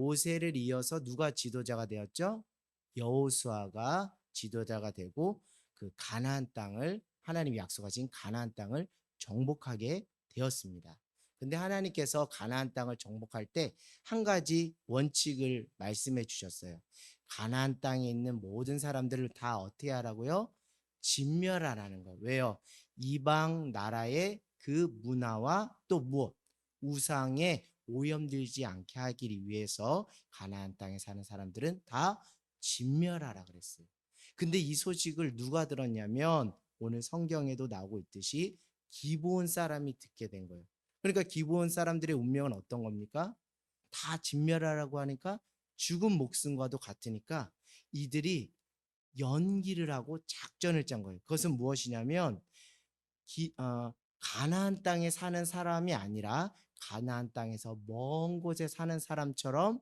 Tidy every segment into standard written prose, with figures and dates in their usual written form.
모세를 이어서 누가 지도자가 되었죠? 여호수아가 지도자가 되고 그 가나안 땅을 하나님이 약속하신 가나안 땅을 정복하게 되었습니다. 근데 하나님께서 가나안 땅을 정복할 때 한 가지 원칙을 말씀해 주셨어요. 가나안 땅에 있는 모든 사람들을 다 어떻게 하라고요? 진멸하라는 거. 왜요? 이방 나라의 그 문화와 또 무엇? 우상에 오염되지 않게 하기 위해서 가나안 땅에 사는 사람들은 다 진멸하라 그랬어요. 근데 이 소식을 누가 들었냐면 오늘 성경에도 나오고 있듯이 기브온 사람이 듣게 된 거예요. 그러니까 기브온 사람들의 운명은 어떤 겁니까? 다 진멸하라고 하니까 죽은 목숨과도 같으니까 이들이 연기를 하고 작전을 짠 거예요. 그것은 무엇이냐면 가나안 땅에 사는 사람이 아니라 가나안 땅에서 먼 곳에 사는 사람처럼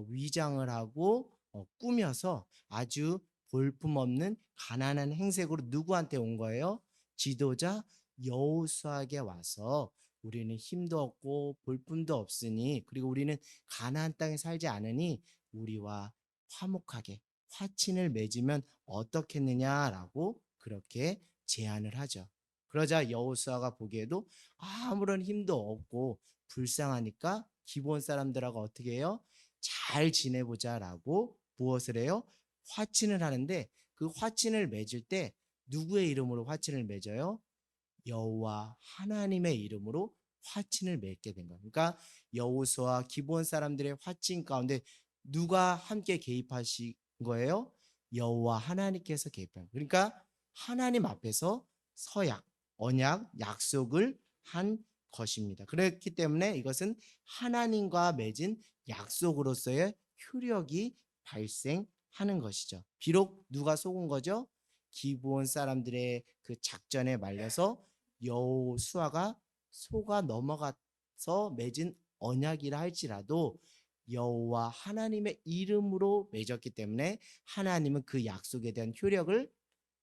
위장을 하고 꾸며서 아주 볼품없는 가난한 행색으로 누구한테 온 거예요? 지도자 여호수아에게 와서 우리는 힘도 없고 볼품도 없으니 그리고 우리는 가나안 땅에 살지 않으니 우리와 화목하게 화친을 맺으면 어떻겠느냐라고 그렇게 제안을 하죠. 그러자 여호수아가 보기에도 아무런 힘도 없고 불쌍하니까 기본 사람들하고 어떻게 해요? 잘 지내보자라고 무엇을 해요? 화친을 하는데 그 화친을 맺을 때 누구의 이름으로 화친을 맺어요? 여호와 하나님의 이름으로 화친을 맺게 된 거예요. 그러니까 여호수아 기본 사람들의 화친 가운데 누가 함께 개입하신 거예요? 여호와 하나님께서 개입한 거예요. 그러니까 하나님 앞에서 서약, 언약, 약속을 한 것입니다. 그렇기 때문에 이것은 하나님과 맺은 약속으로서의 효력이 발생하는 것이죠. 비록 누가 속은 거죠? 기브온 사람들의 그 작전에 말려서 여호수아가 속아 넘어가서 맺은 언약이라 할지라도 여호와 하나님의 이름으로 맺었기 때문에 하나님은 그 약속에 대한 효력을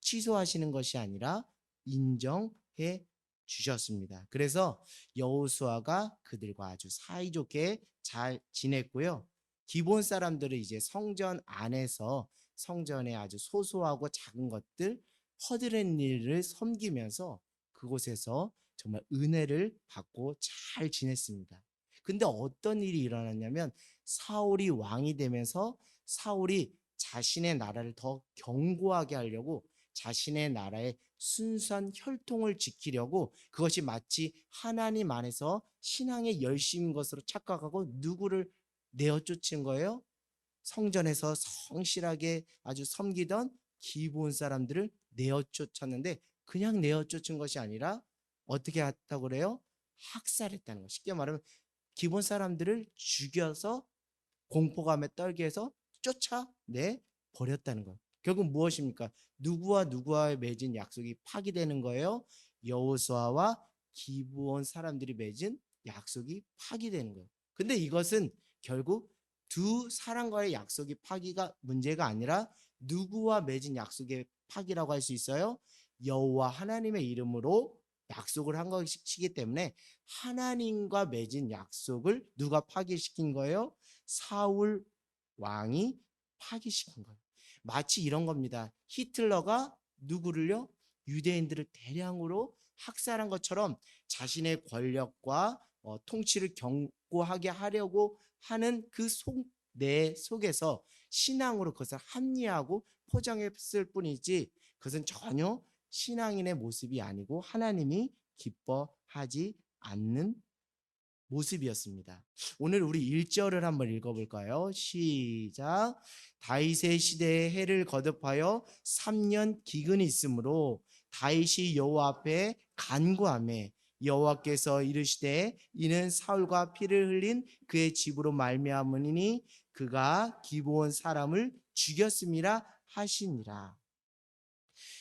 취소하시는 것이 아니라 인정해 주셨습니다. 그래서 여호수아가 그들과 아주 사이좋게 잘 지냈고요. 기본 사람들은 이제 성전 안에서 성전의 아주 소소하고 작은 것들 허드렛 일을 섬기면서 그곳에서 정말 은혜를 받고 잘 지냈습니다. 근데 어떤 일이 일어났냐면 사울이 왕이 되면서 사울이 자신의 나라를 더 견고하게 하려고 자신의 나라의 순수한 혈통을 지키려고 그것이 마치 하나님 안에서 신앙의 열심인 것으로 착각하고 누구를 내어 쫓은 거예요? 성전에서 성실하게 아주 섬기던 기브온 사람들을 내어 쫓았는데 그냥 내어 쫓은 것이 아니라 어떻게 했다고 그래요? 학살했다는 거. 쉽게 말하면 기본 사람들을 죽여서 공포감에 떨게 해서 쫓아내 버렸다는 것. 결국 무엇입니까? 누구와 누구와의 맺은 약속이 파기되는 거예요. 여호수아와 기브온 사람들이 맺은 약속이 파기되는 거예요. 근데 이것은 결국 두 사람과의 약속이 파기가 문제가 아니라 누구와 맺은 약속의 파기라고 할 수 있어요. 여호와 하나님의 이름으로 약속을 한 것이기 때문에 하나님과 맺은 약속을 누가 파기시킨 거예요? 사울 왕이 파기시킨 거예요. 마치 이런 겁니다. 히틀러가 누구를요? 유대인들을 대량으로 학살한 것처럼 자신의 권력과 통치를 견고하게 하려고 하는 그 내 속에서 신앙으로 그것을 합리화하고 포장했을 뿐이지 그것은 전혀 신앙인의 모습이 아니고 하나님이 기뻐하지 않는 모습이었습니다. 오늘 우리 1절을 한번 읽어볼까요? 시작. 다윗의 시대에 해를 거듭하여 3년 기근이 있으므로 다윗이 여호와 앞에 간구하며 여호와께서 이르시되 이는 사울과 피를 흘린 그의 집으로 말미암으니 그가 기브온 사람을 죽였음이라 하시니라.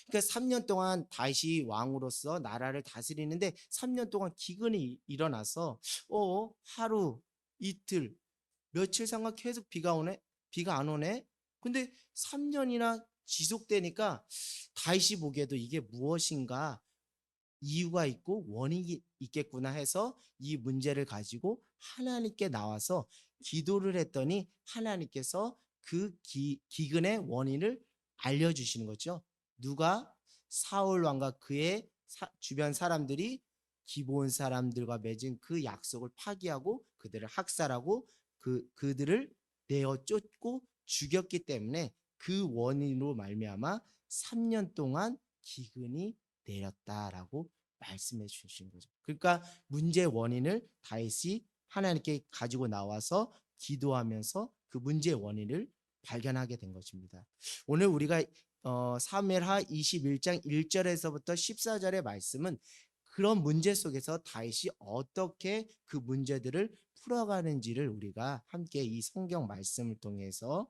그러니까 3년 동안 다시 왕으로서 나라를 다스리는데 3년 동안 기근이 일어나서 하루 이틀 며칠 상가 계속 비가 오네 비가 안 오네. 근데 3년이나 지속되니까 다시 보기에도 이게 무엇인가 이유가 있고 원인이 있겠구나 해서 이 문제를 가지고 하나님께 나와서 기도를 했더니 하나님께서 그 기근의 원인을 알려주시는 거죠. 누가? 사울 왕과 그의 주변 사람들이 기브온 사람들과 맺은 그 약속을 파기하고 그들을 학살하고 그들을 내어 쫓고 죽였기 때문에 그 원인으로 말미암아 3년 동안 기근이 내렸다라고 말씀해 주신 거죠. 그러니까 문제의 원인을 다윗이 하나님께 가지고 나와서 기도하면서 그 문제의 원인을 발견하게 된 것입니다. 오늘 우리가 사무엘하 21장 1절에서부터 14절의 말씀은 그런 문제 속에서 다윗이 어떻게 그 문제들을 풀어가는지를 우리가 함께 이 성경 말씀을 통해서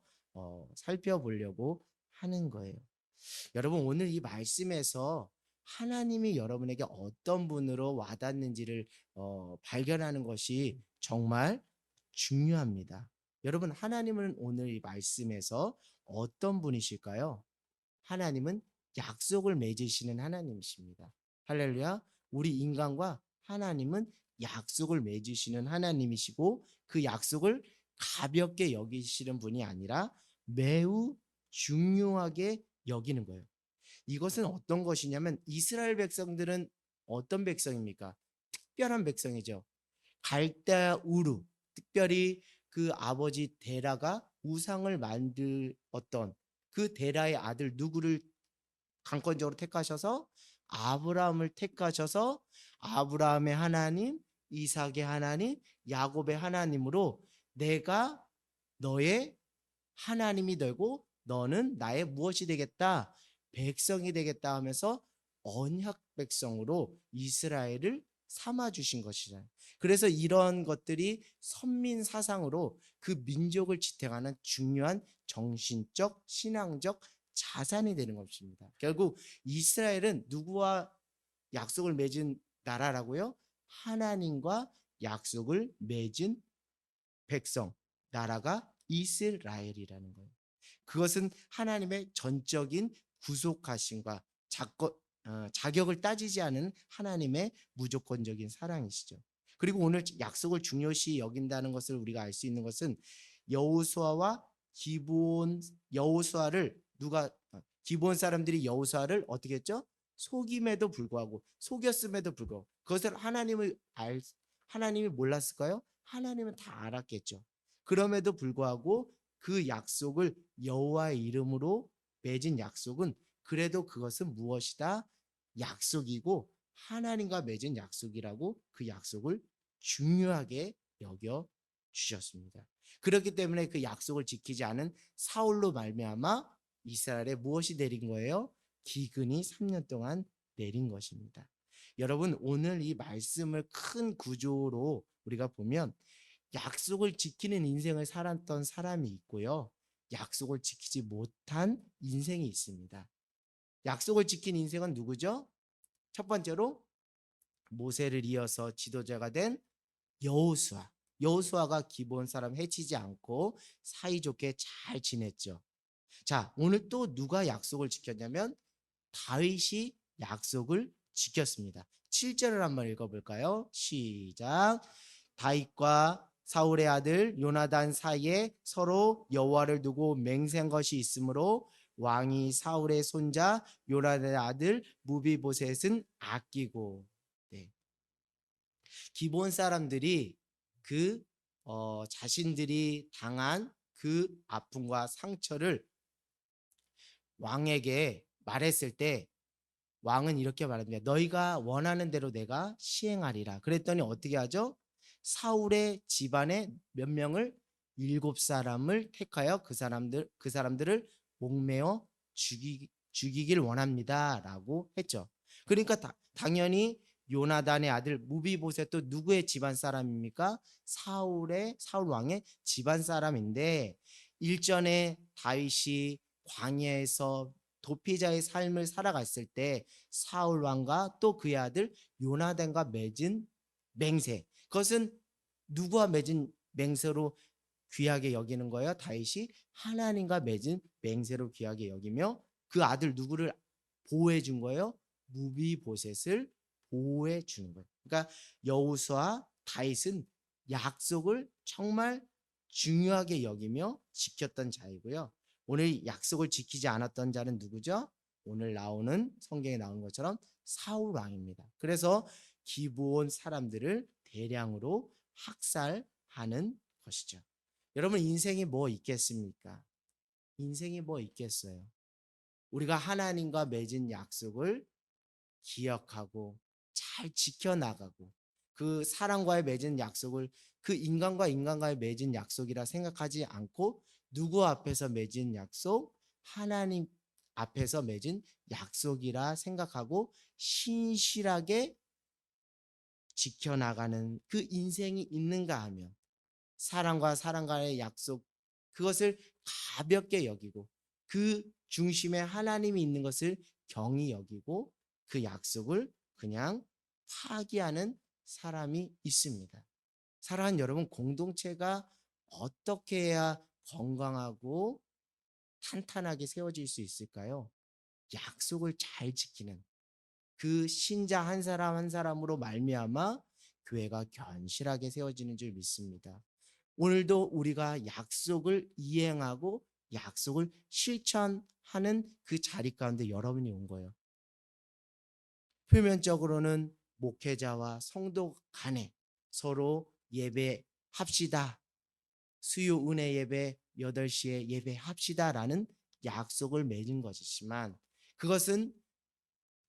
살펴보려고 하는 거예요. 여러분, 오늘 이 말씀에서 하나님이 여러분에게 어떤 분으로 와닿는지를 발견하는 것이 정말 중요합니다. 여러분, 하나님은 오늘 이 말씀에서 어떤 분이실까요? 하나님은 약속을 맺으시는 하나님이십니다. 할렐루야. 우리 인간과 하나님은 약속을 맺으시는 하나님이시고 그 약속을 가볍게 여기시는 분이 아니라 매우 중요하게 여기는 거예요. 이것은 어떤 것이냐면 이스라엘 백성들은 어떤 백성입니까? 특별한 백성이죠. 갈대 우루, 특별히 그 아버지 데라가 우상을 만들었던 그 데라의 아들 누구를 강권적으로 택하셔서 아브라함을 택하셔서 아브라함의 하나님, 이삭의 하나님, 야곱의 하나님으로 내가 너의 하나님이 되고 너는 나의 무엇이 되겠다? 백성이 되겠다 하면서 언약 백성으로 이스라엘을 삼아 주신 것이잖아요. 그래서 이런 것들이 선민 사상으로 그 민족을 지탱하는 중요한 정신적, 신앙적 자산이 되는 것입니다. 결국 이스라엘은 누구와 약속을 맺은 나라라고요? 하나님과 약속을 맺은 백성, 나라가 이스라엘이라는 거예요. 그것은 하나님의 전적인 구속하심과 자격을 따지지 않은 하나님의 무조건적인 사랑이시죠. 그리고 오늘 약속을 중요시 여긴다는 것을 우리가 알 수 있는 것은 여호수아와 기브온 여호수아를 기브온 사람들이 여호수아를 어떻게 했죠? 속임에도 불구하고 속였음에도 불구하고 그것을 하나님이 몰랐을까요? 하나님은 다 알았겠죠. 그럼에도 불구하고 그 약속을 여호와의 이름으로 맺은 약속은 그래도 그것은 무엇이다? 약속이고 하나님과 맺은 약속이라고 그 약속을 중요하게 여겨 주셨습니다. 그렇기 때문에 그 약속을 지키지 않은 사울로 말미암아 이스라엘에 무엇이 내린 거예요? 기근이 3년 동안 내린 것입니다. 여러분, 오늘 이 말씀을 큰 구조로 우리가 보면 약속을 지키는 인생을 살았던 사람이 있고요. 약속을 지키지 못한 인생이 있습니다. 약속을 지킨 인생은 누구죠? 첫 번째로 모세를 이어서 지도자가 된 여호수아. 여호수아가 기브온 사람 해치지 않고 사이좋게 잘 지냈죠. 자, 오늘 또 누가 약속을 지켰냐면 다윗이 약속을 지켰습니다. 7절을 한번 읽어볼까요? 시작. 다윗과 사울의 아들 요나단 사이에 서로 여호와를 두고 맹세한 것이 있으므로 왕이 사울의 손자 요나단의 아들 무비보셋은 아끼고. 네. 기본 사람들이 그 자신들이 당한 그 아픔과 상처를 왕에게 말했을 때 왕은 이렇게 말합니다. 너희가 원하는 대로 내가 시행하리라. 그랬더니 어떻게 하죠? 사울의 집안에 몇 명을 7사람을 택하여 그 사람들을 목매어 죽이길 원합니다라고 했죠. 그러니까 당연히 요나단의 아들 무비보셋도 누구의 집안 사람입니까? 사울 왕의 집안 사람인데 일전에 다윗이 광야에서 도피자의 삶을 살아갔을 때 사울 왕과 또 그의 아들 요나단과 맺은 맹세, 그것은 누구와 맺은 맹세로 귀하게 여기는 거예요? 다윗이 하나님과 맺은 맹세로 귀하게 여기며 그 아들 누구를 보호해 준 거예요? 무비보셋을 보호해 주는 거예요. 그러니까 여호수아와 다윗은 약속을 정말 중요하게 여기며 지켰던 자이고요. 오늘 약속을 지키지 않았던 자는 누구죠? 오늘 나오는 성경에 나오는 것처럼 사울 왕입니다. 그래서 기브온 사람들을 대량으로 학살하는 것이죠. 여러분 인생이 뭐 있겠습니까? 인생이 뭐 있겠어요? 우리가 하나님과 맺은 약속을 기억하고 잘 지켜나가고 그 사람과의 맺은 약속을 그 인간과 인간과의 맺은 약속이라 생각하지 않고 누구 앞에서 맺은 약속? 하나님 앞에서 맺은 약속이라 생각하고 신실하게 지켜나가는 그 인생이 있는가 하면 사람과 사람과의 약속 그것을 가볍게 여기고 그 중심에 하나님이 있는 것을 경히 여기고 그 약속을 그냥 파기하는 사람이 있습니다. 사랑하는 여러분, 공동체가 어떻게 해야 건강하고 탄탄하게 세워질 수 있을까요? 약속을 잘 지키는 그 신자 한 사람 한 사람으로 말미암아 교회가 견실하게 세워지는 줄 믿습니다. 오늘도 우리가 약속을 이행하고 약속을 실천하는 그 자리 가운데 여러분이 온 거예요. 표면적으로는 목회자와 성도 간에 서로 예배합시다. 수요 은혜 예배 8시에 예배합시다라는 약속을 맺은 것이지만 그것은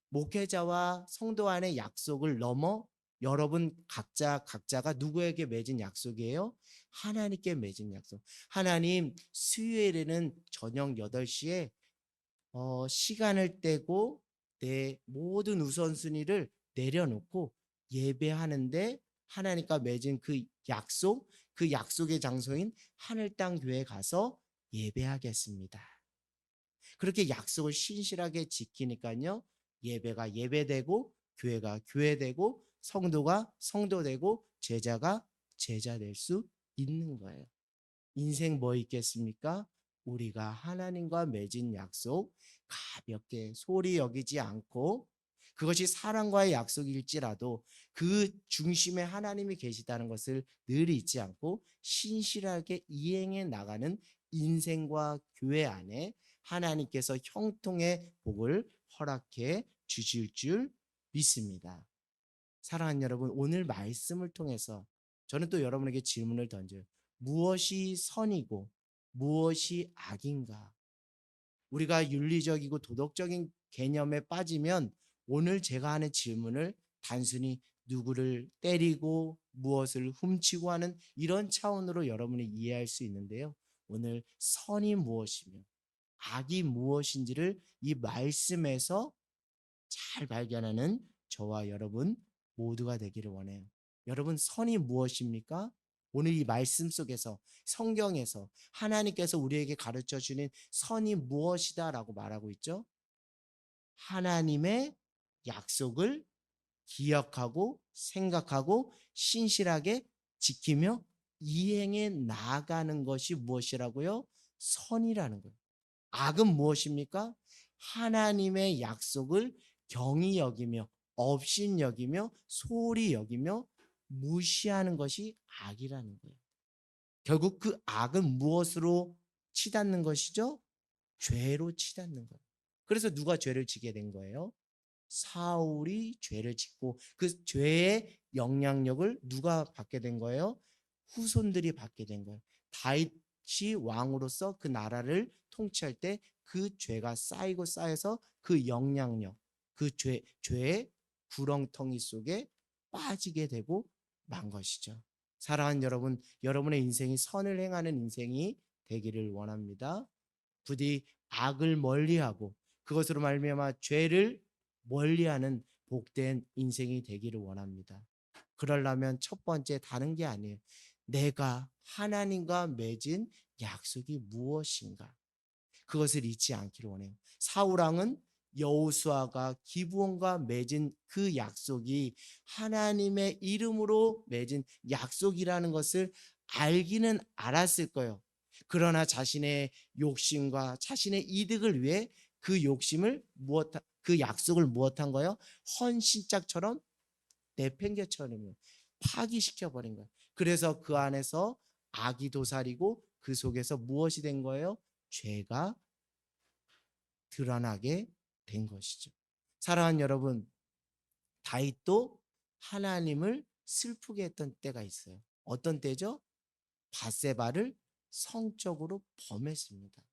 목회자와 성도 안의 약속을 넘어 여러분 각자가 누구에게 맺은 약속이에요? 하나님께 맺은 약속. 하나님 수요일에는 저녁 8시에 시간을 떼고 내 모든 우선순위를 내려놓고 예배하는데 하나님과 맺은 그 약속의 장소인 하늘 땅 교회에 가서 예배하겠습니다. 그렇게 약속을 신실하게 지키니까요. 예배가 예배되고 교회가 교회되고 성도가 성도되고 제자가 제자 될 수 있는 거예요. 인생 뭐 있겠습니까? 우리가 하나님과 맺은 약속 가볍게 소홀히 여기지 않고 그것이 사랑과의 약속일지라도 그 중심에 하나님이 계시다는 것을 늘 잊지 않고 신실하게 이행해 나가는 인생과 교회 안에 하나님께서 형통의 복을 허락해 주실 줄 믿습니다. 사랑하는 여러분, 오늘 말씀을 통해서 저는 또 여러분에게 질문을 던져요. 무엇이 선이고 무엇이 악인가? 우리가 윤리적이고 도덕적인 개념에 빠지면 오늘 제가 하는 질문을 단순히 누구를 때리고 무엇을 훔치고 하는 이런 차원으로 여러분이 이해할 수 있는데요. 오늘 선이 무엇이며 악이 무엇인지를 이 말씀에서 잘 발견하는 저와 여러분 모두가 되기를 원해요. 여러분 선이 무엇입니까? 오늘 이 말씀 속에서 성경에서 하나님께서 우리에게 가르쳐 주는 선이 무엇이다라고 말하고 있죠. 하나님의 약속을 기억하고 생각하고 신실하게 지키며 이행해 나가는 것이 무엇이라고요? 선이라는 거예요. 악은 무엇입니까? 하나님의 약속을 경히 여기며 업신여기며 소홀히 여기며 무시하는 것이 악이라는 거예요. 결국 그 악은 무엇으로 치닫는 것이죠? 죄로 치닫는 거예요. 그래서 누가 죄를 지게 된 거예요? 사울이 죄를 짓고 그 죄의 영향력을 누가 받게 된 거예요? 후손들이 받게 된 거예요. 다윗이 왕으로서 그 나라를 통치할 때 그 죄가 쌓이고 쌓여서 그 영향력, 그 죄의 구렁텅이 속에 빠지게 되고 만 것이죠. 사랑하는 여러분, 여러분의 인생이 선을 행하는 인생이 되기를 원합니다. 부디 악을 멀리하고 그것으로 말미암아 죄를 멀리하는 복된 인생이 되기를 원합니다. 그러려면 첫 번째 다른 게 아니에요. 내가 하나님과 맺은 약속이 무엇인가? 그것을 잊지 않기를 원해요. 사울왕은 여호수아가 기브온과 맺은 그 약속이 하나님의 이름으로 맺은 약속이라는 것을 알기는 알았을 거예요. 그러나 자신의 욕심과 자신의 이득을 위해 그 약속을 무엇한 거예요? 헌신짝처럼 내팽개쳐버리면 파기시켜 버린 거예요. 그래서 그 안에서 악이 도사리고 그 속에서 무엇이 된 거예요? 죄가 드러나게 된 것이죠. 사랑하는 여러분, 다윗도 하나님을 슬프게 했던 때가 있어요. 어떤 때죠? 밧세바를 성적으로 범했습니다.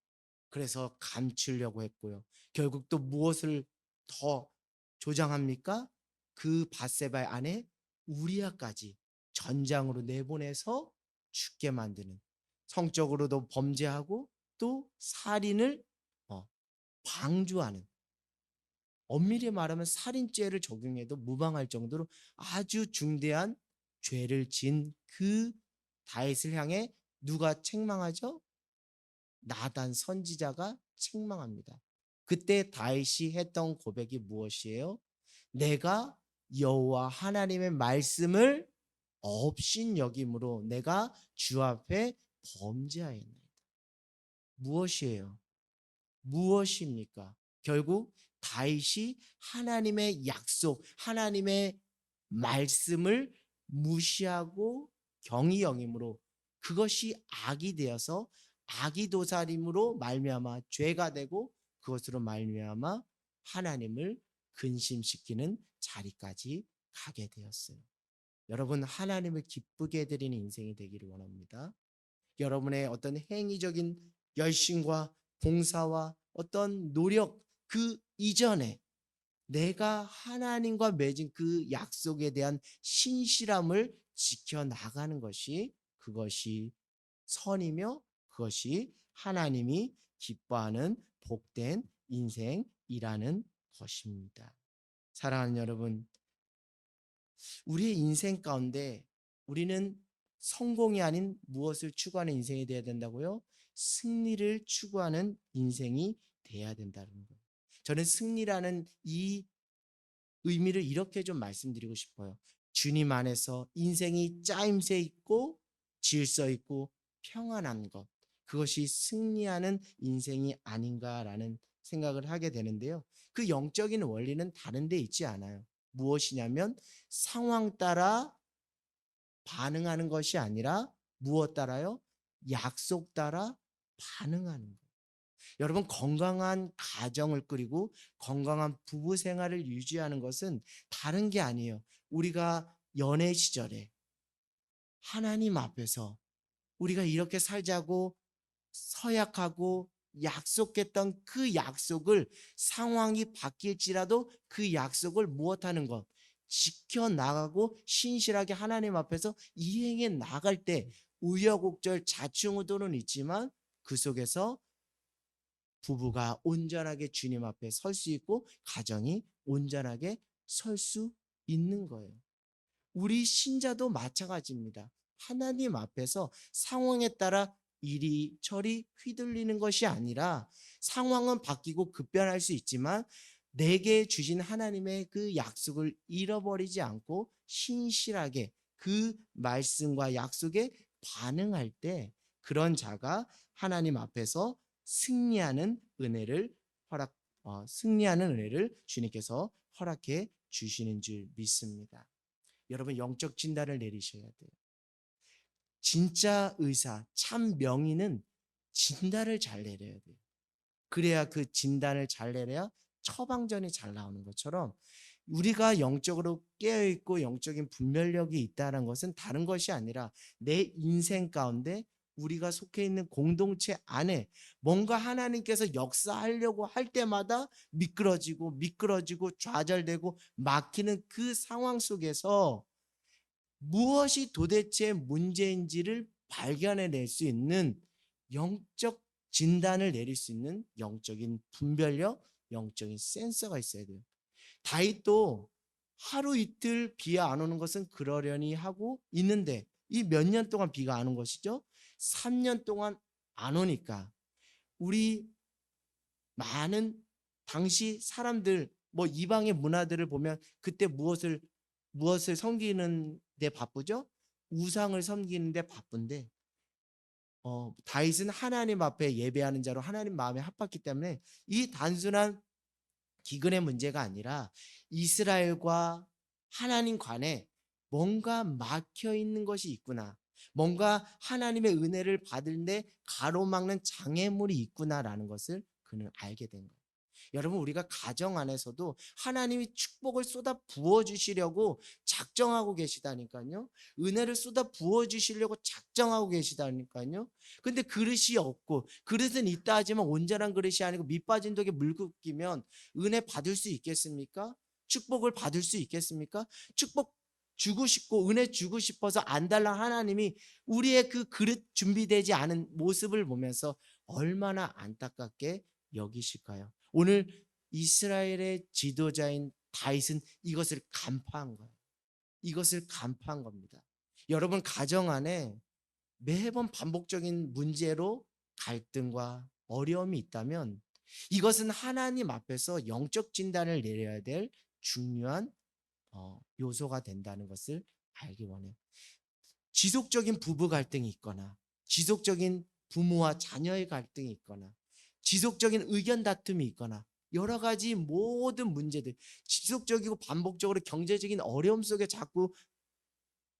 그래서 감추려고 했고요. 결국 또 무엇을 더 조장합니까? 그 밧세바의 아내 우리아까지 전장으로 내보내서 죽게 만드는, 성적으로도 범죄하고 또 살인을 방조하는, 엄밀히 말하면 살인죄를 적용해도 무방할 정도로 아주 중대한 죄를 지은 그 다윗을 향해 누가 책망하죠? 나단 선지자가 책망합니다. 그때 다윗이 했던 고백이 무엇이에요? 내가 여호와 하나님의 말씀을 업신여김으로 내가 주 앞에 범죄하였나이다. 무엇이에요? 무엇입니까? 결국 다윗이 하나님의 약속, 하나님의 말씀을 무시하고 경히 여김으로 그것이 악이 되어서 악이 도살임으로 말미암아 죄가 되고 그것으로 말미암아 하나님을 근심시키는 자리까지 가게 되었어요. 여러분, 하나님을 기쁘게 해드리는 인생이 되기를 원합니다. 여러분의 어떤 행위적인 열심과 봉사와 어떤 노력 그 이전에 내가 하나님과 맺은 그 약속에 대한 신실함을 지켜나가는 것이, 그것이 선이며 그것이 하나님이 기뻐하는 복된 인생이라는 것입니다. 사랑하는 여러분, 우리의 인생 가운데 우리는 성공이 아닌 무엇을 추구하는 인생이 되어야 된다고요? 승리를 추구하는 인생이 돼야 된다는 거예요. 저는 승리라는 이 의미를 이렇게 좀 말씀드리고 싶어요. 주님 안에서 인생이 짜임새 있고 질서 있고 평안한 것, 그것이 승리하는 인생이 아닌가라는 생각을 하게 되는데요. 그 영적인 원리는 다른 데 있지 않아요. 무엇이냐면 상황 따라 반응하는 것이 아니라 무엇 따라요? 약속 따라 반응하는 거예요. 여러분, 건강한 가정을 꾸리고 건강한 부부 생활을 유지하는 것은 다른 게 아니에요. 우리가 연애 시절에 하나님 앞에서 우리가 이렇게 살자고 서약하고 약속했던 그 약속을, 상황이 바뀔지라도 그 약속을 무엇하는 것, 지켜나가고 신실하게 하나님 앞에서 이행해 나갈 때 우여곡절 좌충우돌은 있지만 그 속에서 부부가 온전하게 주님 앞에 설 수 있고 가정이 온전하게 설 수 있는 거예요. 우리 신자도 마찬가지입니다. 하나님 앞에서 상황에 따라 이리저리 휘둘리는 것이 아니라, 상황은 바뀌고 급변할 수 있지만 내게 주신 하나님의 그 약속을 잃어버리지 않고 신실하게 그 말씀과 약속에 반응할 때 그런 자가 하나님 앞에서 승리하는 은혜를 승리하는 은혜를 주님께서 허락해 주시는 줄 믿습니다. 여러분, 영적 진단을 내리셔야 돼요. 진짜 의사, 참 명의는 진단을 잘 내려야 돼요. 그래야 그 진단을 잘 내려야 처방전이 잘 나오는 것처럼 우리가 영적으로 깨어있고 영적인 분별력이 있다는 것은 다른 것이 아니라 내 인생 가운데 우리가 속해 있는 공동체 안에 뭔가 하나님께서 역사하려고 할 때마다 미끄러지고 좌절되고 막히는 그 상황 속에서 무엇이 도대체 문제인지를 발견해낼 수 있는 영적 진단을 내릴 수 있는 영적인 분별력, 영적인 센서가 있어야 돼요. 다윗도 하루 이틀 비 안 오는 것은 그러려니 하고 있는데 이 몇 년 동안 비가 안 온 것이죠? 3년 동안 안 오니까 우리 많은 당시 사람들, 뭐 이방의 문화들을 보면 그때 무엇을 섬기는 데 바쁘죠? 우상을 섬기는 데 바쁜데 다윗은 하나님 앞에 예배하는 자로 하나님 마음에 합했기 때문에 이 단순한 기근의 문제가 아니라 이스라엘과 하나님 관에 뭔가 막혀 있는 것이 있구나. 뭔가 하나님의 은혜를 받을때 가로막는 장애물이 있구나라는 것을 그는 알게 된 거예요. 여러분, 우리가 가정 안에서도 하나님이 축복을 쏟아 부어 주시려고 작정하고 계시다니까요. 은혜를 쏟아 부어 주시려고 작정하고 계시다니까요. 근데 그릇이 없고, 그릇은 있다 하지만 온전한 그릇이 아니고 밑빠진 독에 물 붓기면 은혜 받을 수 있겠습니까? 축복을 받을 수 있겠습니까? 축복 주고 싶고 은혜 주고 싶어서 안 달라 하나님이 우리의 그 그릇 준비되지 않은 모습을 보면서 얼마나 안타깝게 여기실까요? 오늘 이스라엘의 지도자인 다윗은 이것을 간파한 거예요. 이것을 간파한 겁니다. 여러분, 가정 안에 매번 반복적인 문제로 갈등과 어려움이 있다면 이것은 하나님 앞에서 영적 진단을 내려야 될 중요한 요소가 된다는 것을 알기 원해요. 지속적인 부부 갈등이 있거나 지속적인 부모와 자녀의 갈등이 있거나 지속적인 의견 다툼이 있거나 여러 가지 모든 문제들, 지속적이고 반복적으로 경제적인 어려움 속에 자꾸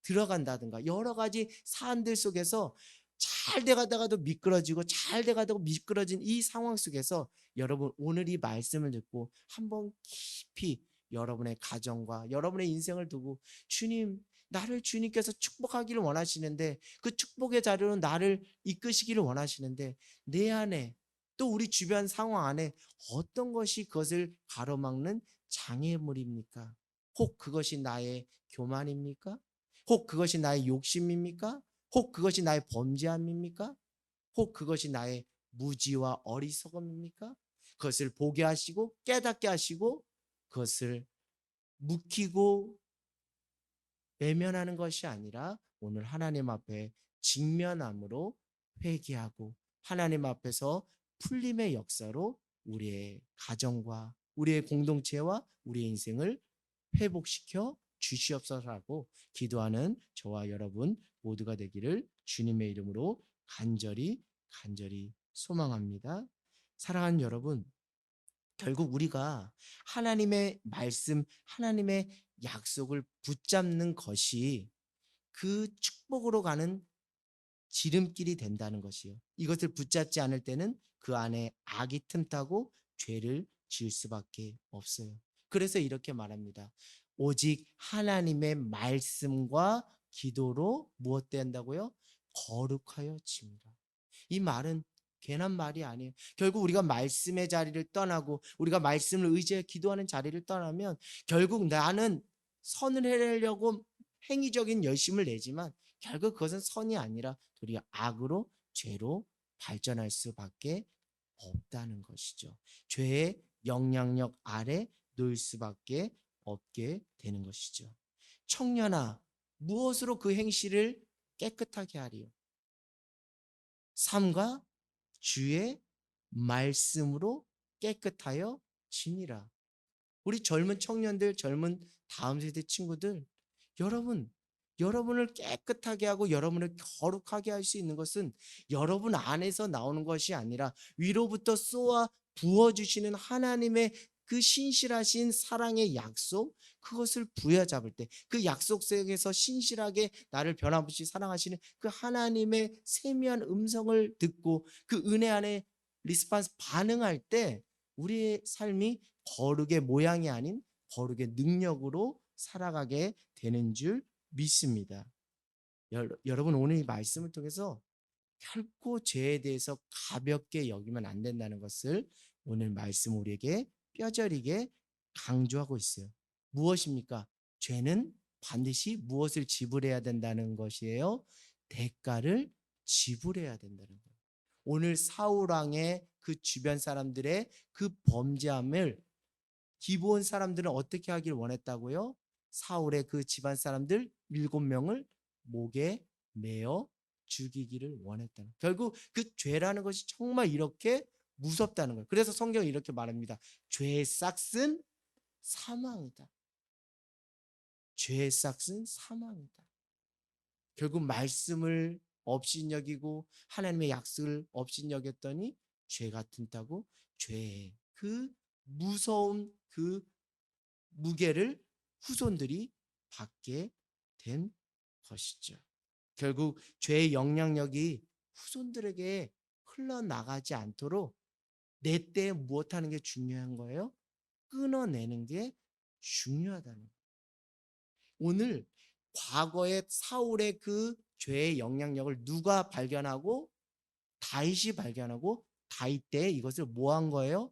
들어간다든가 여러 가지 사안들 속에서 잘 돼가다가도 미끄러지고 잘 돼가다가 미끄러진 이 상황 속에서 여러분, 오늘 이 말씀을 듣고 한번 깊이 여러분의 가정과 여러분의 인생을 두고 주님, 나를 주님께서 축복하기를 원하시는데 그 축복의 자리로 나를 이끄시기를 원하시는데 내 안에 또 우리 주변 상황 안에 어떤 것이 그것을 가로막는 장애물입니까? 혹 그것이 나의 교만입니까? 혹 그것이 나의 욕심입니까? 혹 그것이 나의 범죄함입니까? 혹 그것이 나의 무지와 어리석음입니까? 그것을 보게 하시고 깨닫게 하시고 그것을 묵히고 외면하는 것이 아니라 오늘 하나님 앞에 직면함으로 회개하고 하나님 앞에서 풀림의 역사로 우리의 가정과 우리의 공동체와 우리의 인생을 회복시켜 주시옵소서라고 기도하는 저와 여러분 모두가 되기를 주님의 이름으로 간절히 소망합니다. 사랑하는 여러분, 결국 우리가 하나님의 말씀, 하나님의 약속을 붙잡는 것이 그 축복으로 가는 지름길이 된다는 것이요. 이것을 붙잡지 않을 때는 그 안에 악이 틈타고 죄를 지을 수밖에 없어요. 그래서 이렇게 말합니다. 오직 하나님의 말씀과 기도로 무엇 된다고요? 거룩하여 집니다. 이 말은 괜한 말이 아니에요. 결국 우리가 말씀의 자리를 떠나고 우리가 말씀을 의지해 기도하는 자리를 떠나면 결국 나는 선을 해내려고 행위적인 열심을 내지만 결국 그것은 선이 아니라 도리어 악으로 죄로 발전할 수밖에 없다는 것이죠. 죄의 영향력 아래 놓일 수밖에 없게 되는 것이죠. 청년아, 무엇으로 그 행실을 깨끗하게 하리요? 삶과 주의 말씀으로 깨끗하여 지니라. 우리 젊은 청년들, 젊은 다음 세대 친구들, 여러분, 여러분을 깨끗하게 하고 여러분을 거룩하게 할 수 있는 것은 여러분 안에서 나오는 것이 아니라 위로부터 쏘아 부어주시는 하나님의 그 신실하신 사랑의 약속, 그것을 부여잡을 때, 그 약속 속에서 신실하게 나를 변함없이 사랑하시는 그 하나님의 세미한 음성을 듣고 그 은혜 안에 리스판스 반응할 때 우리의 삶이 거룩의 모양이 아닌 거룩의 능력으로 살아가게 되는 줄 믿습니다. 여러분, 오늘 이 말씀을 통해서 결코 죄에 대해서 가볍게 여기면 안 된다는 것을 오늘 말씀 우리에게 뼈저리게 강조하고 있어요. 무엇입니까? 죄는 반드시 무엇을 지불해야 된다는 것이에요? 대가를 지불해야 된다는 거예요. 오늘 사울 왕의 그 주변 사람들의 그 범죄함을 기브온 사람들은 어떻게 하길 원했다고요? 사울의 그 집안 사람들 7명을 목에 매어 죽이기를 원했다는, 결국 그 죄라는 것이 정말 이렇게 무섭다는 거예요. 그래서 성경이 이렇게 말합니다. 죄의 싹은 사망이다. 죄의 싹은 사망이다. 결국 말씀을 업신여기고 하나님의 약속을 업신여겼더니 죄가 튼다고 죄의 그 무서운 그 무게를 후손들이 받게 된 것이죠. 결국 죄의 영향력이 후손들에게 흘러나가지 않도록 내 때에 무엇하는 게 중요한 거예요? 끊어내는 게 중요하다는 거예요. 오늘 과거의 사울의 그 죄의 영향력을 누가 발견하고 다윗이 발견하고 다윗 때 이것을 뭐 한 거예요?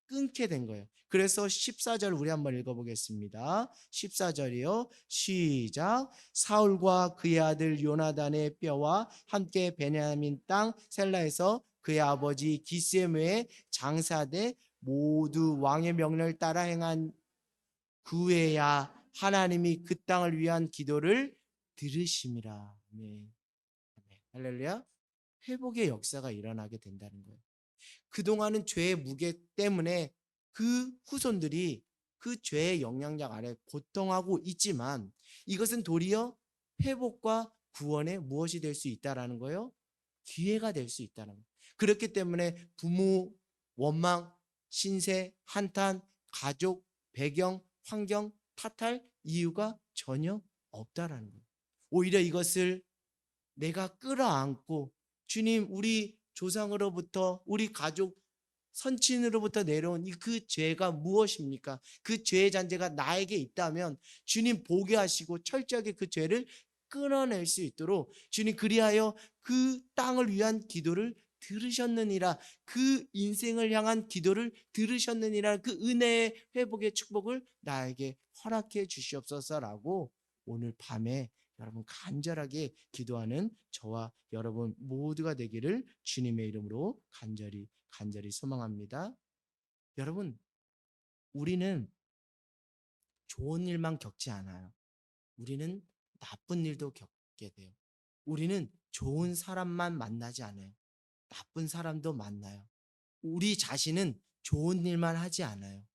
끊게 된 거예요. 그래서 14절 우리 한번 읽어보겠습니다. 14절이요. 시작. 사울과 그의 아들 요나단의 뼈와 함께 베냐민 땅 셀라에서 그의 아버지 기스의 장사되 모두 왕의 명령을 따라 행한 그 후에야 하나님이 그 땅을 위한 기도를 들으심이라. 아멘. 할렐루야. 회복의 역사가 일어나게 된다는 거예요. 그동안은 죄의 무게 때문에 그 후손들이 그 죄의 영향력 아래 고통하고 있지만 이것은 도리어 회복과 구원의 무엇이 될 수 있다라는 거예요? 기회가 될 수 있다는 거예요. 그렇기 때문에 부모, 원망, 신세, 한탄, 가족, 배경, 환경 탓할 이유가 전혀 없다라는 거예요. 오히려 이것을 내가 끌어안고 주님, 우리 조상으로부터 우리 가족 선친으로부터 내려온 그 죄가 무엇입니까? 그 죄의 잔재가 나에게 있다면 주님 보게 하시고 철저하게 그 죄를 끊어낼 수 있도록 주님 그리하여 그 땅을 위한 기도를 들으셨느니라, 그 인생을 향한 기도를 들으셨느니라, 그 은혜의 회복의 축복을 나에게 허락해 주시옵소서라고 오늘 밤에 여러분 간절하게 기도하는 저와 여러분 모두가 되기를 주님의 이름으로 간절히 소망합니다. 여러분, 우리는 좋은 일만 겪지 않아요. 우리는 나쁜 일도 겪게 돼요. 우리는 좋은 사람만 만나지 않아요. 나쁜 사람도 만나요. 우리 자신은 좋은 일만 하지 않아요.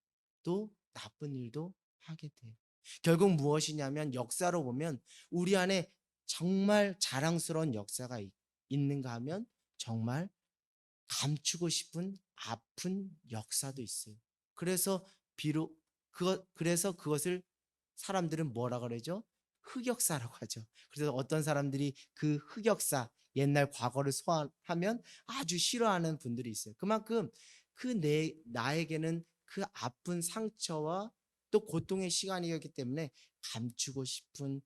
또 나쁜 일도 하게 돼요. 결국 무엇이냐면 역사로 보면 우리 안에 정말 자랑스러운 역사가 있는가 하면 정말 감추고 싶은 아픈 역사도 있어요. 그래서 비록 그래서 그것을 사람들은 뭐라 그러죠? 흑역사라고 하죠. 그래서 어떤 사람들이 그 흑역사, 옛날 과거를 소환하면 아주 싫어하는 분들이 있어요. 그만큼 나에게는 그 아픈 상처와 또 고통의 시간이었기 때문에 감추고 싶은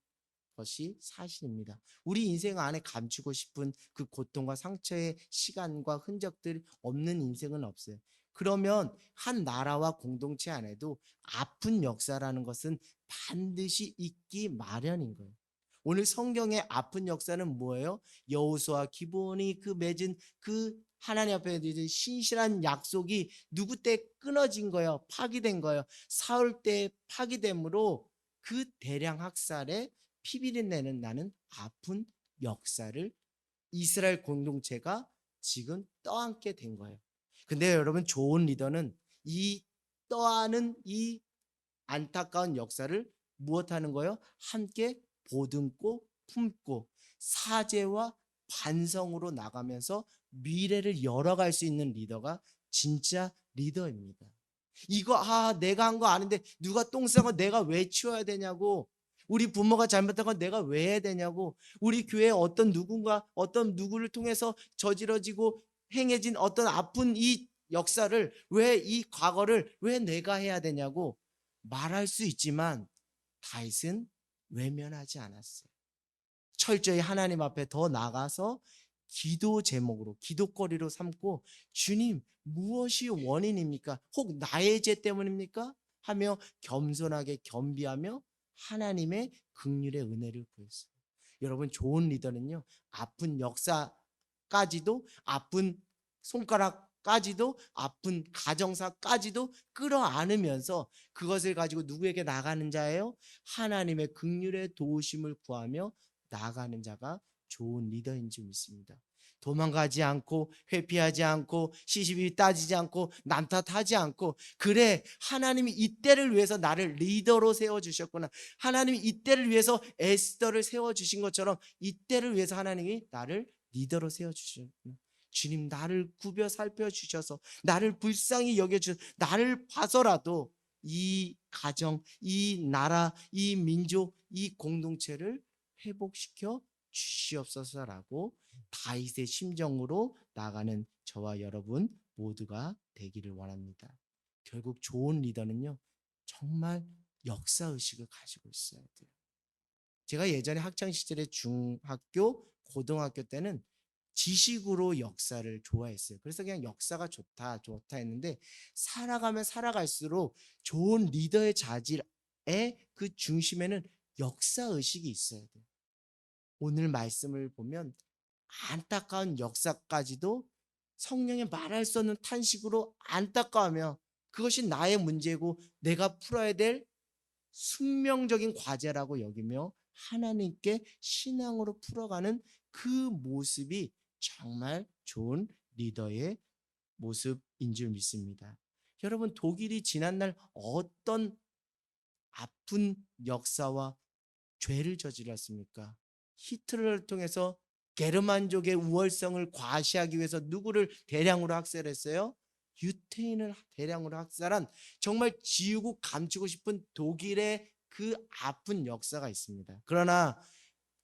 것이 사실입니다. 우리 인생 안에 감추고 싶은 그 고통과 상처의 시간과 흔적들이 없는 인생은 없어요. 그러면 한 나라와 공동체 안에도 아픈 역사라는 것은 반드시 있기 마련인 거예요. 오늘 성경의 아픈 역사는 뭐예요? 여호수아 기브온이 그 맺은 그 하나님 앞에 드린 신실한 약속이 누구 때 끊어진 거예요? 파기된 거예요. 사울 때 파기됨으로 그 대량 학살에 피비린내는 나는 아픈 역사를 이스라엘 공동체가 지금 떠안게 된 거예요. 근데 여러분 좋은 리더는 이 떠안은 이 안타까운 역사를 무엇하는 거예요? 함께 보듬고 품고 사죄와 반성으로 나가면서 미래를 열어갈 수 있는 리더가 진짜 리더입니다. 내가 한 거 아는데 누가 똥 싼 거 내가 왜 치워야 되냐고, 우리 부모가 잘못한 건 내가 왜 해야 되냐고, 우리 교회 어떤 누구를 통해서 저지러지고 행해진 어떤 아픈 이 역사를 이 과거를 왜 내가 해야 되냐고 말할 수 있지만 다윗은 외면하지 않았어요. 철저히 하나님 앞에 더 나가서 기도 제목으로 기도거리로 삼고 주님 무엇이 원인입니까? 혹 나의 죄 때문입니까? 하며 겸손하게 겸비하며 하나님의 긍휼의 은혜를 구했어요. 여러분 좋은 리더는요 아픈 역사까지도 아픈 손가락까지도 아픈 가정사까지도 끌어안으면서 그것을 가지고 누구에게 나가는 자예요? 하나님의 긍휼의 도우심을 구하며 나아가는 자가 좋은 리더인 줄 믿습니다. 도망가지 않고 회피하지 않고 시시비 따지지 않고 남 탓하지 않고, 그래 하나님이 이때를 위해서 나를 리더로 세워주셨구나, 하나님이 이때를 위해서 에스더를 세워주신 것처럼 이때를 위해서 하나님이 나를 리더로 세워주셨구나, 주님 나를 구벼 살펴주셔서 나를 불쌍히 여겨주셔서 나를 봐서라도 이 가정, 이 나라, 이 민족, 이 공동체를 회복시켜 주시옵소서라고 다윗의 심정으로 나가는 저와 여러분 모두가 되기를 원합니다. 결국 좋은 리더는요, 정말 역사의식을 가지고 있어야 돼요. 제가 예전에 학창 시절에 중학교, 고등학교 때는 지식으로 역사를 좋아했어요. 그래서 그냥 역사가 좋다, 좋다 했는데 살아가면 살아갈수록 좋은 리더의 자질의 그 중심에는 역사의식이 있어야 돼요. 오늘 말씀을 보면 안타까운 역사까지도 성령의 말할 수 없는 탄식으로 안타까워하며 그것이 나의 문제고 내가 풀어야 될 숙명적인 과제라고 여기며 하나님께 신앙으로 풀어가는 그 모습이 정말 좋은 리더의 모습인 줄 믿습니다. 여러분, 독일이 지난날 어떤 아픈 역사와 죄를 저질렀습니까? 히틀러를 통해서 게르만족의 우월성을 과시하기 위해서 누구를 대량으로 학살했어요? 유태인을 대량으로 학살한 정말 지우고 감추고 싶은 독일의 그 아픈 역사가 있습니다. 그러나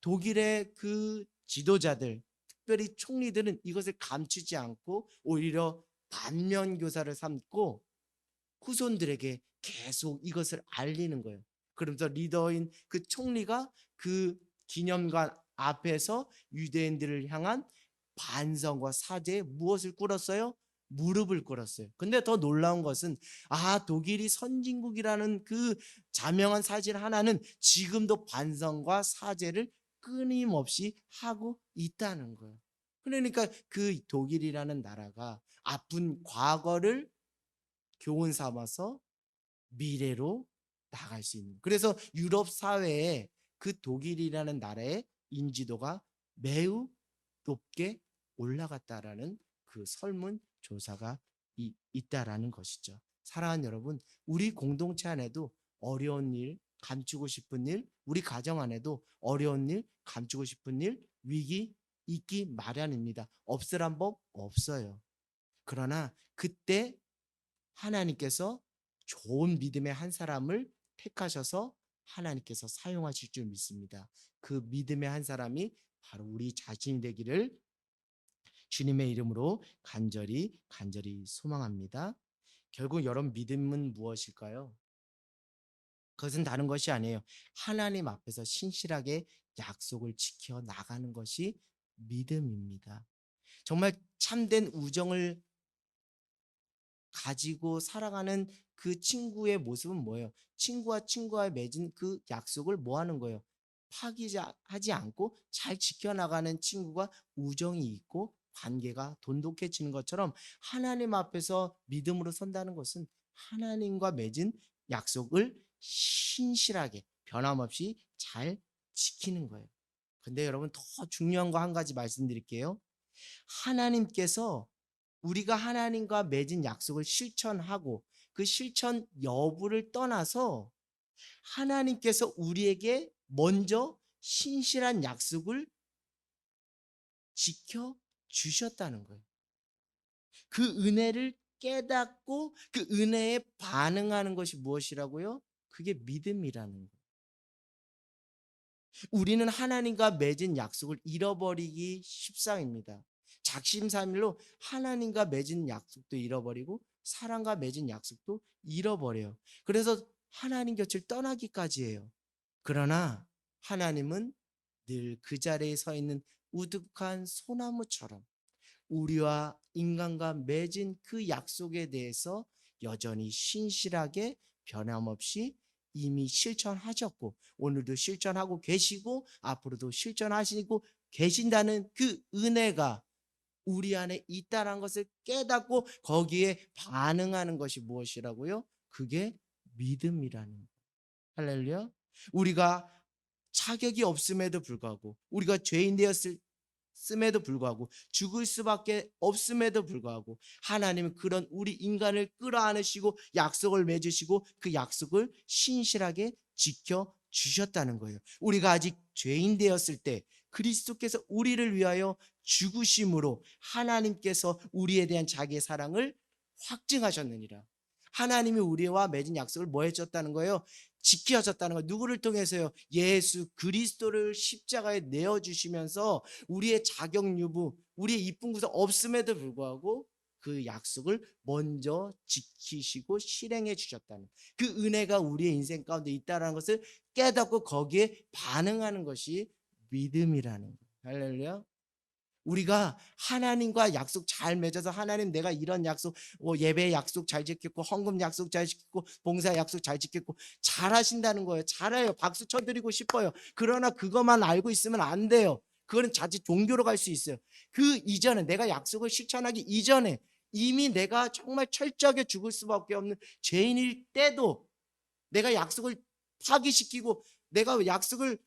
독일의 그 지도자들, 특별히 총리들은 이것을 감추지 않고 오히려 반면교사를 삼고 후손들에게 계속 이것을 알리는 거예요. 그러면서 리더인 그 총리가 그 기념관 앞에서 유대인들을 향한 반성과 사죄에 무엇을 꿇었어요? 무릎을 꿇었어요. 근데 더 놀라운 것은 독일이 선진국이라는 그 자명한 사실 하나는 지금도 반성과 사죄를 끊임없이 하고 있다는 거예요. 그러니까 그 독일이라는 나라가 아픈 과거를 교훈 삼아서 미래로 나갈 수 있는. 그래서 유럽 사회에 그 독일이라는 나라의 인지도가 매우 높게 올라갔다라는 그 설문조사가 있다라는 것이죠. 사랑하는 여러분, 우리 공동체 안에도 어려운 일, 감추고 싶은 일, 우리 가정 안에도 어려운 일, 감추고 싶은 일, 위기 있기 마련입니다. 없으란 법 없어요. 그러나 그때 하나님께서 좋은 믿음의 한 사람을 택하셔서 하나님께서 사용하실 줄 믿습니다. 그 믿음의 한 사람이 바로 우리 자신이 되기를 주님의 이름으로 간절히 소망합니다. 결국 여러분, 믿음은 무엇일까요? 그것은 다른 것이 아니에요. 하나님 앞에서 신실하게 약속을 지켜 나가는 것이 믿음입니다. 정말 참된 우정을 가지고 살아가는 그 친구의 모습은 뭐예요? 친구와 맺은 그 약속을 뭐 하는 거예요? 파기하지 않고 잘 지켜나가는 친구가 우정이 있고 관계가 돈독해지는 것처럼 하나님 앞에서 믿음으로 선다는 것은 하나님과 맺은 약속을 신실하게 변함없이 잘 지키는 거예요. 근데 여러분, 더 중요한 거 한 가지 말씀드릴게요. 하나님께서 우리가 하나님과 맺은 약속을 실천하고 그 실천 여부를 떠나서 하나님께서 우리에게 먼저 신실한 약속을 지켜 주셨다는 거예요. 그 은혜를 깨닫고 그 은혜에 반응하는 것이 무엇이라고요? 그게 믿음이라는 거예요. 우리는 하나님과 맺은 약속을 잃어버리기 십상입니다. 작심삼일로 하나님과 맺은 약속도 잃어버리고 사람과 맺은 약속도 잃어버려요. 그래서 하나님 곁을 떠나기까지 해요. 그러나 하나님은 늘 그 자리에 서 있는 우뚝한 소나무처럼 우리와 인간과 맺은 그 약속에 대해서 여전히 신실하게 변함없이 이미 실천하셨고 오늘도 실천하고 계시고 앞으로도 실천하시고 계신다는 그 은혜가 우리 안에 있다는 것을 깨닫고 거기에 반응하는 것이 무엇이라고요? 그게 믿음이라는 거예요. 할렐루야. 우리가 자격이 없음에도 불구하고 우리가 죄인 되었음에도 불구하고 죽을 수밖에 없음에도 불구하고 하나님은 그런 우리 인간을 끌어안으시고 약속을 맺으시고 그 약속을 신실하게 지켜 주셨다는 거예요. 우리가 아직 죄인 되었을 때 그리스도께서 우리를 위하여 죽으심으로 하나님께서 우리에 대한 자기의 사랑을 확증하셨느니라. 하나님이 우리와 맺은 약속을 뭐 해줬다는 거예요? 지켜줬다는 거예요. 누구를 통해서요? 예수 그리스도를 십자가에 내어주시면서 우리의 자격 유무, 우리의 이쁜 구석 없음에도 불구하고 그 약속을 먼저 지키시고 실행해 주셨다는 그 은혜가 우리의 인생 가운데 있다는 것을 깨닫고 거기에 반응하는 것이 믿음이라는 거예요. 할렐루야. 우리가 하나님과 약속 잘 맺어서 하나님 내가 이런 약속 예배 약속 잘 지켰고 헌금 약속 잘 지켰고 봉사 약속 잘 지켰고 잘 하신다는 거예요. 잘해요. 박수 쳐드리고 싶어요. 그러나 그것만 알고 있으면 안 돼요. 그거는 자칫 종교로 갈 수 있어요. 그 이전에 내가 약속을 실천하기 이전에 이미 내가 정말 철저하게 죽을 수밖에 없는 죄인일 때도 내가 약속을 파기시키고 내가 약속을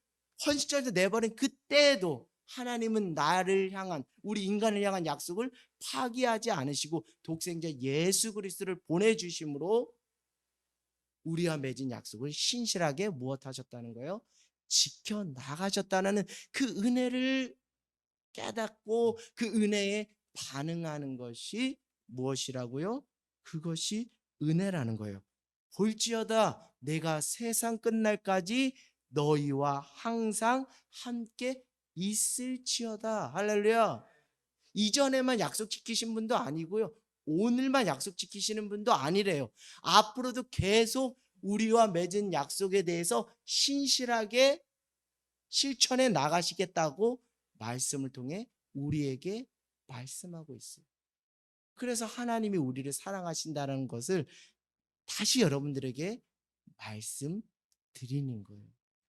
헌신해서 내버린 그때에도 하나님은 나를 향한 우리 인간을 향한 약속을 파기하지 않으시고 독생자 예수 그리스도를 보내주심으로 우리와 맺은 약속을 신실하게 무엇하셨다는 거예요? 지켜 나가셨다는 그 은혜를 깨닫고 그 은혜에 반응하는 것이 무엇이라고요? 그것이 은혜라는 거예요. 볼지어다 내가 세상 끝날까지 너희와 항상 함께 있을지어다. 할렐루야. 이전에만 약속 지키신 분도 아니고요. 오늘만 약속 지키시는 분도 아니래요. 앞으로도 계속 우리와 맺은 약속에 대해서 신실하게 실천해 나가시겠다고 말씀을 통해 우리에게 말씀하고 있어요. 그래서 하나님이 우리를 사랑하신다는 것을 다시 여러분들에게 말씀드리는 거예요.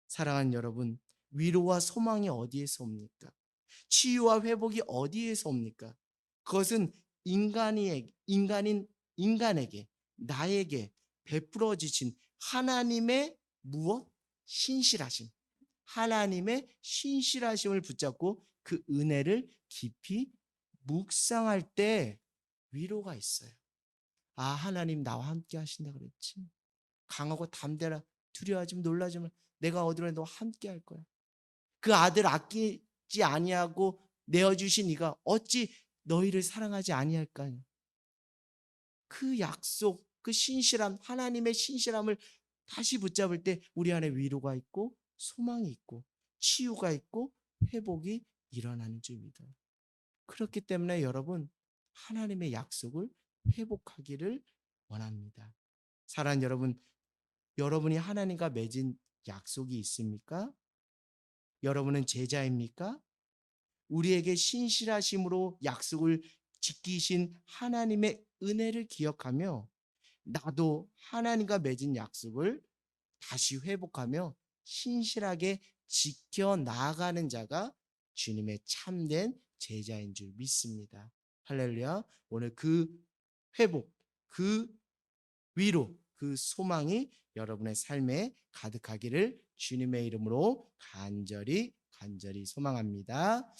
사랑하는 여러분, 위로와 소망이 어디에서 옵니까? 치유와 회복이 어디에서 옵니까? 그것은 인간에게 나에게 베풀어 주신 하나님의 무엇? 신실하심. 하나님의 신실하심을 붙잡고 그 은혜를 깊이 묵상할 때 위로가 있어요. 아, 하나님 나와 함께 하신다 그랬지. 강하고 담대라. 두려워하지 마, 놀라지 마. 내가 어디로 너와 함께 할 거야. 그 아들 아끼지 아니하고 내어주신 이가 어찌 너희를 사랑하지 아니할까? 그 약속, 그 신실함, 하나님의 신실함을 다시 붙잡을 때 우리 안에 위로가 있고 소망이 있고 치유가 있고 회복이 일어나는 줄 믿어요. 그렇기 때문에 여러분 하나님의 약속을 회복하기를 원합니다. 사랑하는 여러분, 여러분이 하나님과 맺은 약속이 있습니까? 여러분은 제자입니까? 우리에게 신실하심으로 약속을 지키신 하나님의 은혜를 기억하며 나도 하나님과 맺은 약속을 다시 회복하며 신실하게 지켜 나아가는 자가 주님의 참된 제자인 줄 믿습니다. 할렐루야. 오늘 그 회복, 그 위로, 그 소망이 여러분의 삶에 가득하기를 주님의 이름으로 간절히 소망합니다.